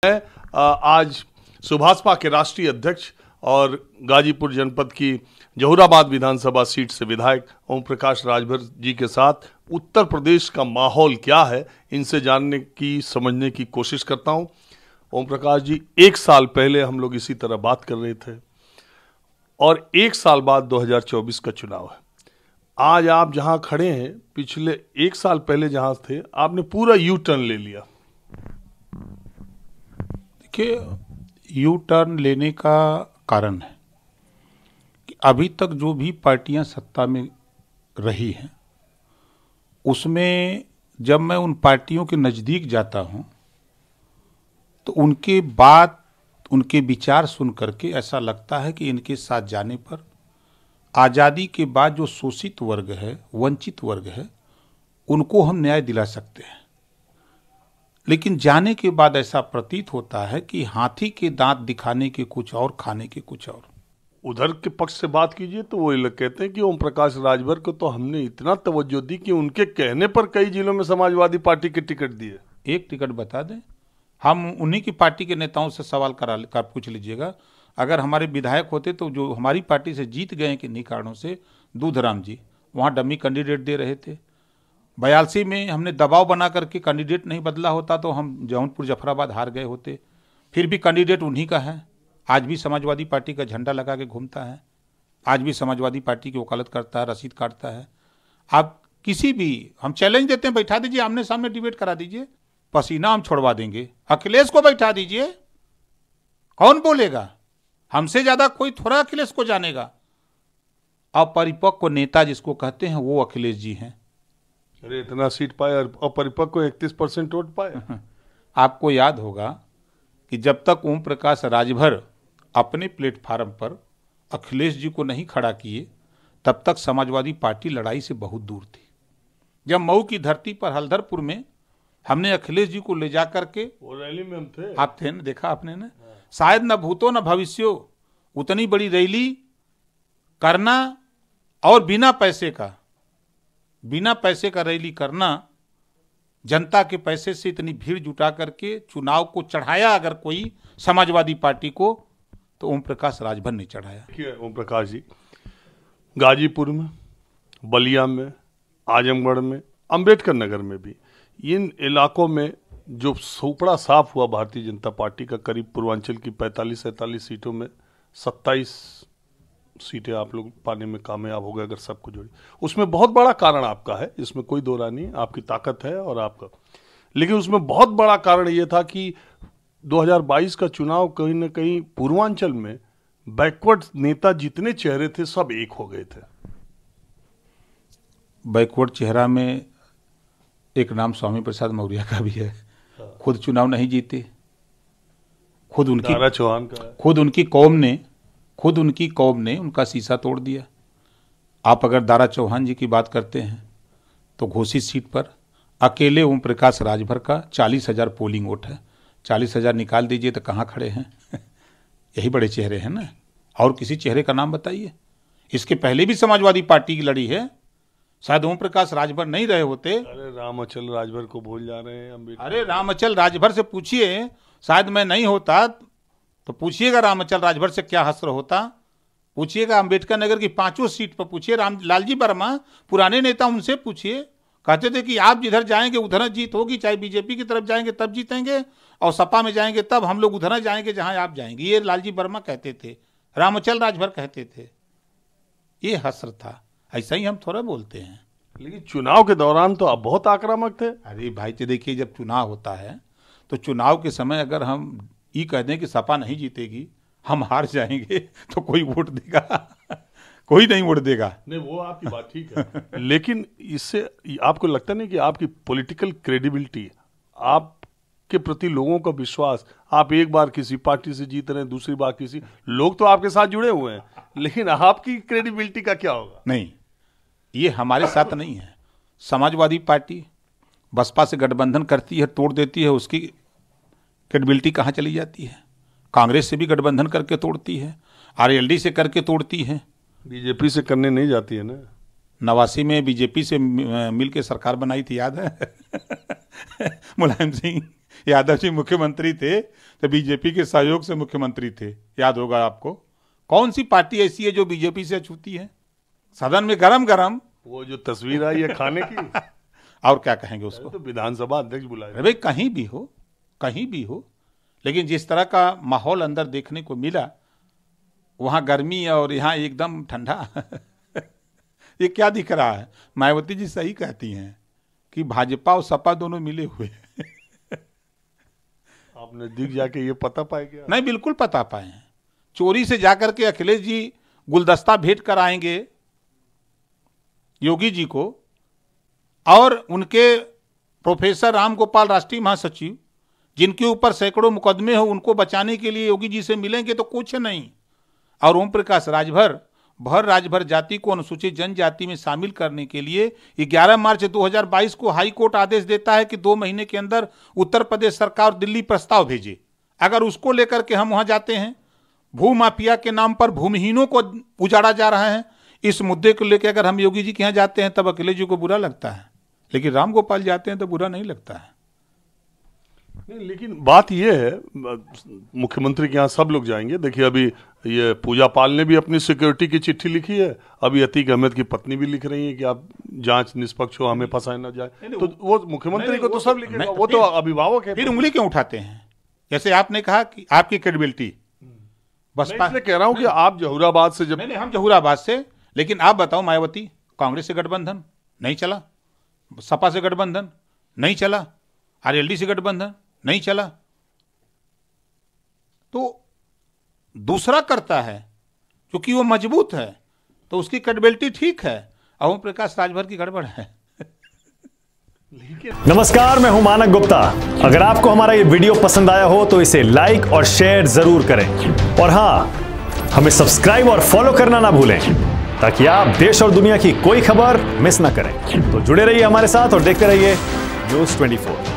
आज सुभाषपा के राष्ट्रीय अध्यक्ष और गाजीपुर जनपद की जहुराबाद विधानसभा सीट से विधायक ओम प्रकाश राजभर जी के साथ उत्तर प्रदेश का माहौल क्या है, इनसे जानने की, समझने की कोशिश करता हूं। ओम प्रकाश जी, एक साल पहले हम लोग इसी तरह बात कर रहे थे और एक साल बाद 2024 का चुनाव है। आज आप जहां खड़े हैं, पिछले एक साल पहले जहां थे, आपने पूरा यू टर्न ले लिया। देखिए, यू टर्न लेने का कारण है कि अभी तक जो भी पार्टियां सत्ता में रही हैं, उसमें जब मैं उन पार्टियों के नज़दीक जाता हूं तो उनके बात, उनके विचार सुन करके ऐसा लगता है कि इनके साथ जाने पर आज़ादी के बाद जो शोषित वर्ग है, वंचित वर्ग है, उनको हम न्याय दिला सकते हैं। लेकिन जाने के बाद ऐसा प्रतीत होता है कि हाथी के दांत दिखाने के कुछ और, खाने के कुछ और। उधर के पक्ष से बात कीजिए तो वो लोग कहते हैं कि ओम प्रकाश राजभर को तो हमने इतना तवज्जो दी कि उनके कहने पर कई जिलों में समाजवादी पार्टी के टिकट दिए। एक टिकट बता दें, हम उन्हीं की पार्टी के नेताओं से सवाल कर पूछ लीजिएगा। अगर हमारे विधायक होते तो जो हमारी पार्टी से जीत गए हैं किन्हीं कारणों से, दूधराम जी वहाँ डमी कैंडिडेट दे रहे थे। 82 में हमने दबाव बना करके कैंडिडेट नहीं बदला होता तो हम जौनपुर जफराबाद हार गए होते। फिर भी कैंडिडेट उन्हीं का है। आज भी समाजवादी पार्टी का झंडा लगा के घूमता है, आज भी समाजवादी पार्टी की वकालत करता है, रसीद काटता है। आप किसी भी, हम चैलेंज देते हैं, बैठा दीजिए, आमने सामने डिबेट करा दीजिए, पसीना हम छोड़वा देंगे। अखिलेश को बैठा दीजिए, कौन बोलेगा? हमसे ज्यादा कोई थोड़ा अखिलेश को जानेगा। अपरिपक्व नेता जिसको कहते हैं वो अखिलेश जी हैं। अरे इतना सीट पाए और अपरिपक्व 31% वोट पाए। आपको याद होगा कि जब तक ओम प्रकाश राजभर अपने प्लेटफार्म पर अखिलेश जी को नहीं खड़ा किए, तब तक समाजवादी पार्टी लड़ाई से बहुत दूर थी। जब मऊ की धरती पर हल्दरपुर में हमने अखिलेश जी को ले जा करके, वो रैली में हम थे, आप थे ना, देखा आपने ना, शायद न भूतो न भविष्यो उतनी बड़ी रैली करना और बिना पैसे का रैली करना, जनता के पैसे से इतनी भीड़ जुटा करके चुनाव को चढ़ाया अगर कोई समाजवादी पार्टी को, तो ओम प्रकाश राजभर ने चढ़ाया। ओम प्रकाश जी गाजीपुर में, बलिया में, आजमगढ़ में, अंबेडकर नगर में भी, इन इलाकों में जो सुपड़ा साफ हुआ भारतीय जनता पार्टी का, करीब पूर्वांचल की 45-47 सीटों में 27 सीटें आप लोग पाने में कामयाब हो गए अगर सबको जोड़ी। उसमें बहुत बड़ा कारण आपका है, इसमें कोई दो राय नहीं, आपकी ताकत है और आपका, लेकिन उसमें बहुत बड़ा कारण ये था कि 2022 का चुनाव कहीं ना कहीं पूर्वांचल में बैकवर्ड नेता जितने चेहरे थे सब एक हो गए थे। बैकवर्ड चेहरा में एक नाम स्वामी प्रसाद मौर्य का भी है। खुद चुनाव नहीं जीते, खुद उनकी कौम ने उनका शीशा तोड़ दिया। आप अगर दारा चौहान जी की बात करते हैं तो घोषित सीट पर अकेले ओम प्रकाश राजभर का 40,000 पोलिंग वोट है। 40,000 निकाल दीजिए तो कहाँ खड़े हैं? यही बड़े चेहरे हैं ना। और किसी चेहरे का नाम बताइए। इसके पहले भी समाजवादी पार्टी की लड़ी है, शायद ओम प्रकाश राजभर नहीं रहे होते। अरे रामअचल राजभर को भूल जा रहे हैं। अरे रामअचल राजभर से पूछिए, शायद मैं नहीं होता तो पूछिएगा रामअचल राजभर से क्या हश्र होता। पूछिएगा अंबेडकर नगर की 5 सीट पर पूछिए लालजी वर्मा, पुराने नेता, उनसे पूछिए। कहते थे कि आप जिधर जाएंगे उधर जीत होगी, चाहे बीजेपी की तरफ जाएंगे तब जीतेंगे और सपा में जाएंगे तब हम लोग उधर जाएंगे जहां आप जाएंगे। ये लालजी वर्मा कहते थे, रामअचल राजभर कहते थे। ये हश्र था। ऐसा ही हम थोड़ा बोलते हैं। लेकिन चुनाव के दौरान तो आप बहुत आक्रामक थे। अरे भाई, तो देखिए, जब चुनाव होता है तो चुनाव के समय अगर हम ये कह दें कि सपा नहीं जीतेगी, हम हार जाएंगे, तो कोई वोट देगा? कोई नहीं वोट देगा। नहीं, वो आपकी बात ठीक है। लेकिन इससे आपको लगता नहीं कि आपकी पॉलिटिकल क्रेडिबिलिटी, आपके प्रति लोगों का विश्वास, आप एक बार किसी पार्टी से जीत रहे हैं, दूसरी बार किसी, लोग तो आपके साथ जुड़े हुए हैं, लेकिन आपकी क्रेडिबिलिटी का क्या होगा? नहीं, ये हमारे साथ नहीं है। समाजवादी पार्टी बसपा से गठबंधन करती है, तोड़ देती है, उसकी क्रेडिबिलिटी कहाँ चली जाती है? कांग्रेस से भी गठबंधन करके तोड़ती है, आरएलडी से करके तोड़ती है, बीजेपी से करने नहीं जाती है ना। 89 में बीजेपी से मिल के सरकार बनाई थी, याद है? मुलायम सिंह यादव जी मुख्यमंत्री थे तो बीजेपी के सहयोग से मुख्यमंत्री थे, याद होगा आपको। कौन सी पार्टी ऐसी है जो बीजेपी से छूती है? सदन में गरम गरम वो जो तस्वीर आई है खाने की और क्या कहेंगे उसको, तो विधानसभा अध्यक्ष बुलाए। भाई कहीं भी हो, लेकिन जिस तरह का माहौल अंदर देखने को मिला, वहां गर्मी और यहाँ एकदम ठंडा ये क्या दिख रहा है? मायावती जी सही कहती हैं कि भाजपा और सपा दोनों मिले हुए आपने दिख जाके ये पता पाए क्या? नहीं, बिल्कुल पता पाए हैं। चोरी से जाकर के अखिलेश जी गुलदस्ता भेंट कराएंगे योगी जी को, और उनके प्रोफेसर राम गोपाल राष्ट्रीय महासचिव, जिनके ऊपर सैकड़ों मुकदमे हो, उनको बचाने के लिए योगी जी से मिलेंगे तो कुछ नहीं। और ओम प्रकाश राजभर जाति को अनुसूचित जनजाति में शामिल करने के लिए 11 मार्च 2022 को हाई कोर्ट आदेश देता है कि 2 महीने के अंदर उत्तर प्रदेश सरकार दिल्ली प्रस्ताव भेजे। अगर उसको लेकर के हम वहां जाते हैं, भू माफिया के नाम पर भूमिहीनों को उजाड़ा जा रहा है, इस मुद्दे को लेकर अगर हम योगी जी के यहाँ जाते हैं तब अखिलेश जी को बुरा लगता है, लेकिन राम गोपाल जाते हैं तो बुरा नहीं लगता है। नहीं, लेकिन बात यह है, मुख्यमंत्री के यहाँ सब लोग जाएंगे। देखिए अभी ये पूजा पाल ने भी अपनी सिक्योरिटी की चिट्ठी लिखी है, अभी अतीक अहमद की पत्नी भी लिख रही है कि आप जांच निष्पक्ष हो, हमें फंसाया ना जाए। तो वो मुख्यमंत्री को तो सब लिखेगा, वो तो अभिभावक है। फिर उंगली क्यों उठाते हैं? जैसे आपने कहा कि आपकी क्रेडिबिलिटी बसपा, मैं कह रहा हूं कि आप जहूराबाद से जब नहीं, हम जहूराबाद से, लेकिन आप बताओ मायावती, कांग्रेस से गठबंधन नहीं चला, सपा से गठबंधन नहीं चला, आरएलडी से गठबंधन नहीं चला, तो दूसरा करता है क्योंकि वो मजबूत है, तो उसकी क्रेडिबिलिटी ठीक है। ओम प्रकाश राजभर की गड़बड़ है। नमस्कार, मैं हूं मानक गुप्ता। अगर आपको हमारा ये वीडियो पसंद आया हो तो इसे लाइक और शेयर जरूर करें, और हां, हमें सब्सक्राइब और फॉलो करना ना भूलें ताकि आप देश और दुनिया की कोई खबर मिस ना करें। तो जुड़े रहिए हमारे साथ और देखते रहिए News 24।